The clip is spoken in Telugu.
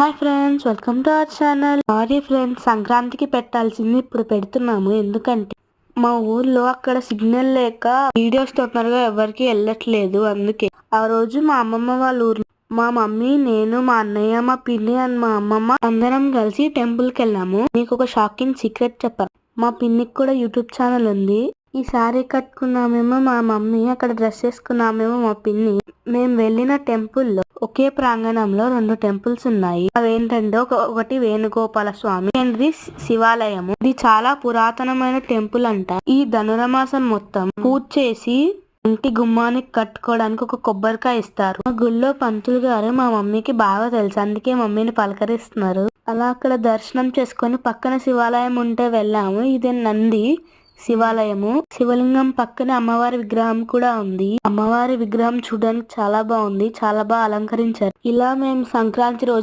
Hi friends, welcome to our channel. Sorry friends, సంక్రాంతికి పెట్టాల్సింది ఇప్పుడు పెడుతున్నాము. ఎందుకంటే మా ఊర్లో అక్కడ సిగ్నల్ లేక వీడియోస్ తొందరగా ఎవరికి వెళ్ళట్లేదు. అందుకే ఆ రోజు మా అమ్మమ్మ వాళ్ళ ఊర్లో మా మమ్మీ, నేను, మా అన్నయ్య, మా పిన్ని అండ్ మా అమ్మమ్మ అందరం కలిసి టెంపుల్ కి వెళ్ళాము. మీకు ఒక షాకింగ్ సీక్రెట్ చెప్పాను. మా పిన్నికి కూడా యూట్యూబ్ ఛానల్ ఉంది. ఈ శారీ కట్టుకున్నామేమో మా మమ్మీ, అక్కడ డ్రెస్ వేసుకున్నామేమో మా పిన్ని. మేము వెళ్ళిన టెంపుల్లో ఒకే ప్రాంగణంలో 2 టెంపుల్స్ ఉన్నాయి. అవేంటంటే ఒకటి వేణుగోపాల స్వామి, రెండోది శివాలయము. ఇది చాలా పురాతనమైన టెంపుల్ అంట. ఈ ధనురమాసం మొత్తం పూజ చేసి ఇంటి గుమ్మానికి కట్టుకోవడానికి ఒక కొబ్బరికాయ ఇస్తారు. మా గుళ్ళో పంతులు గారు మా మమ్మీకి బాగా తెలుసు, అందుకే మమ్మీని పలకరిస్తున్నారు. అలా అక్కడ దర్శనం చేసుకొని పక్కన శివాలయం ఉంటే వెళ్ళాము. ఇదే నంది శివాలయము. శివలింగం పక్కనే అమ్మవారి విగ్రహం కూడా ఉంది. అమ్మవారి విగ్రహం చూడడానికి చాలా బాగుంది, చాలా బాగా అలంకరించారు. ఇలా మేము సంక్రాంతి రోజు